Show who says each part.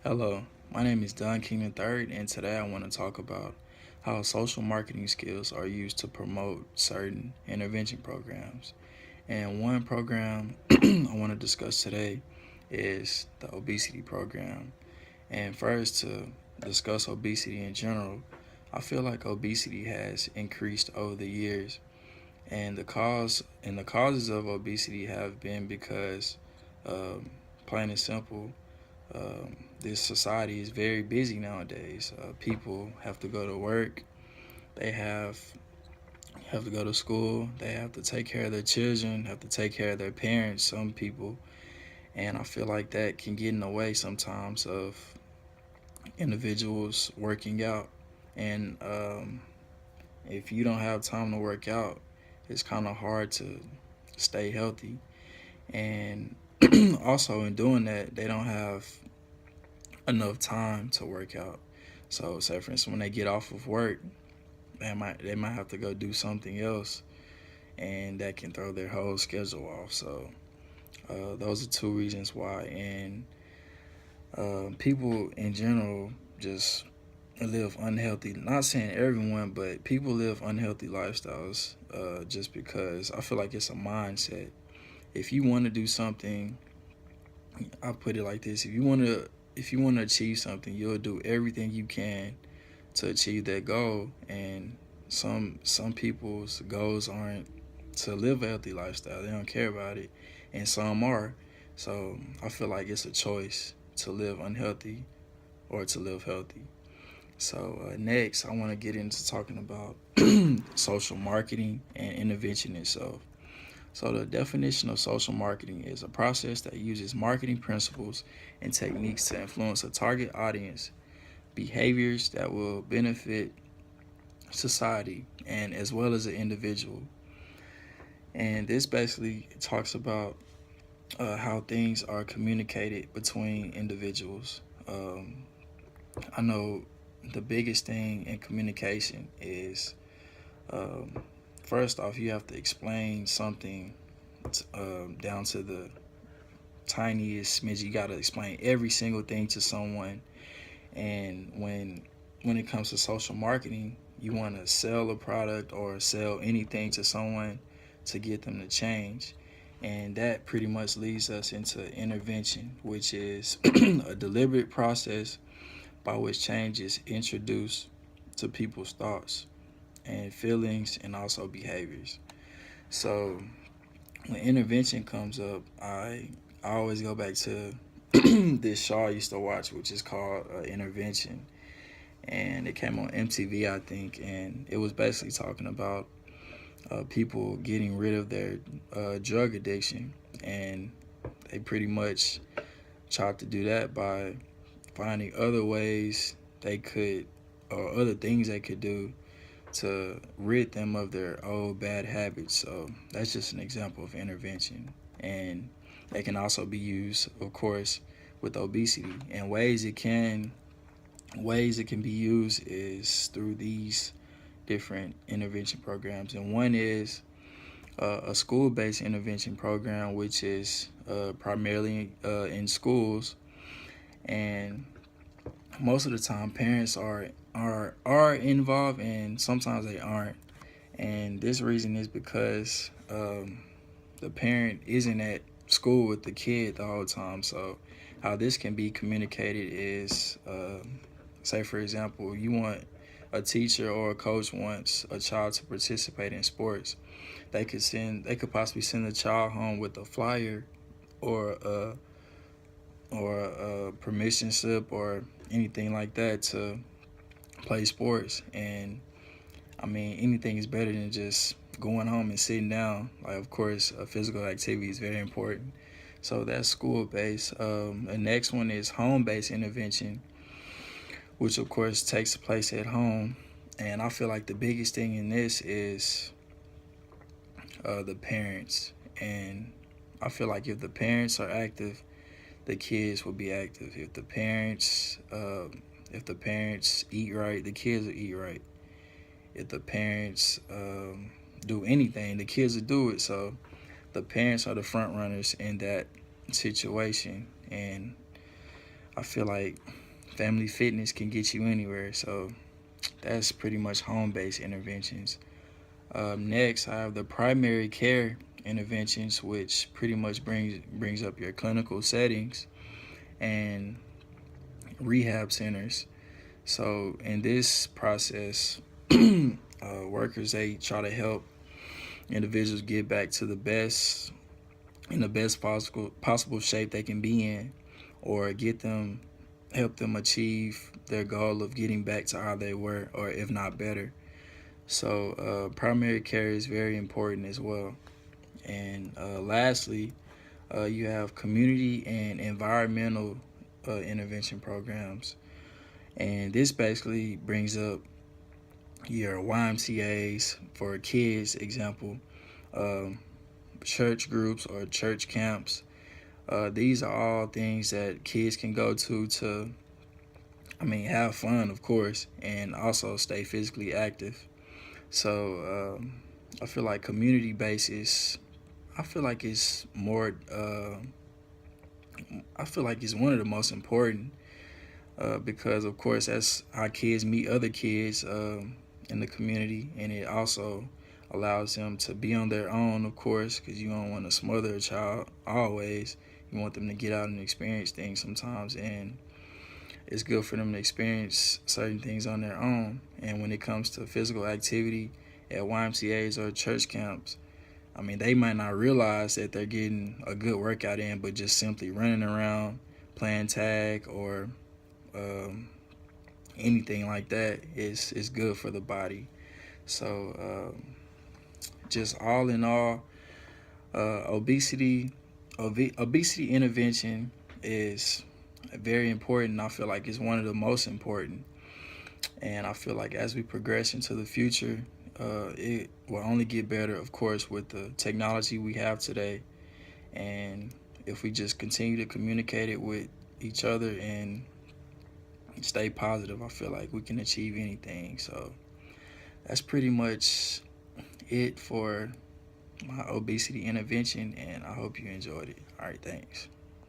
Speaker 1: Hello, my name is Don King III, and today I want to talk about how social marketing skills are used to promote certain intervention programs. And one program I want to discuss today is the obesity program. And first, to discuss obesity in general, I feel like obesity has increased over the years, and the causes of obesity have been because, plain and simple, this society is very busy nowadays. People have to go to work. They have to go to school. They have to take care of their children. Have to take care of their parents. Some people, and I feel like that can get in the way sometimes of individuals working out. And if you don't have time to work out, it's kind of hard to stay healthy. And also in doing that, they don't have enough time to work out. So, say for instance, when they get off of work, they might have to go do something else, and that can throw their whole schedule off. So, those are two reasons why. And people in general just live unhealthy. Not saying everyone, but people live unhealthy lifestyles just because I feel like it's a mindset. If you want to do something, I'll put it like this: if you want to achieve something, you'll do everything you can to achieve that goal. And some people's goals aren't to live a healthy lifestyle. They don't care about it, and some are. So I feel like it's a choice to live unhealthy or to live healthy. So next, I want to get into talking about social marketing and intervention itself. So the definition of social marketing is a process that uses marketing principles and techniques to influence a target audience behaviors that will benefit society and as well as an individual. And this basically talks about how things are communicated between individuals. I know the biggest thing in communication is um, first off, you have to explain something down to the tiniest smidge. You got to explain every single thing to someone. And when it comes to social marketing, you want to sell a product or sell anything to someone to get them to change. And that pretty much leads us into intervention, which is a deliberate process by which change is introduced to people's thoughts and feelings and also behaviors. So when intervention comes up, I always go back to this show I used to watch, which is called Intervention, and it came on MTV, I think, and it was basically talking about people getting rid of their drug addiction, and they pretty much tried to do that by finding other ways they could, or other things they could do to rid them of their old bad habits. So that's just an example of intervention. And they can also be used, of course, with obesity. And ways it can be used is through these different intervention programs. And one is a school-based intervention program, which is primarily in schools. And most of the time, parents are involved, and sometimes they aren't. And this reason is because the parent isn't at school with the kid the whole time. So how this can be communicated is, say for example, you want a teacher or a coach wants a child to participate in sports. They could possibly send the child home with a flyer or a permission slip or anything like that to play sports. And I mean, anything is better than just going home and sitting down. Like, of course, physical activity is very important. So that's school based. The next one is home based intervention, which of course takes place at home. And I feel like the biggest thing in this is the parents. And I feel like if the parents are active, the kids will be active. If the parents eat right, the kids will eat right. If the parents do anything, the kids will do it. So the parents are the front runners in that situation. And I feel like family fitness can get you anywhere. So that's pretty much home-based interventions. Next, I have the primary care interventions, which pretty much brings up your clinical settings and rehab centers. So in this process, workers, they try to help individuals get back to the best in the best possible shape they can be in, or help them achieve their goal of getting back to how they were, or if not better. So primary care is very important as well. And lastly, you have community and environmental intervention programs. And this basically brings up your YMCAs for kids, example, um, church groups or church camps. These are all things that kids can go to, have fun, of course, and also stay physically active. So I feel like community basis. I feel like it's more. I feel like it's one of the most important because, of course, that's how kids meet other kids in the community, and it also allows them to be on their own, of course, because you don't want to smother a child always. You want them to get out and experience things sometimes, and it's good for them to experience certain things on their own. And when it comes to physical activity at YMCA's or church camps, they might not realize that they're getting a good workout in, but just simply running around, playing tag, or um, anything like that is good for the body. So just all in all, obesity intervention is very important. I feel like it's one of the most important, and I feel like as we progress into the future, it will only get better, of course, with the technology we have today. And if we just continue to communicate it with each other and stay positive, I feel like we can achieve anything. So that's pretty much it for my obesity intervention, and I hope you enjoyed it. All right, thanks.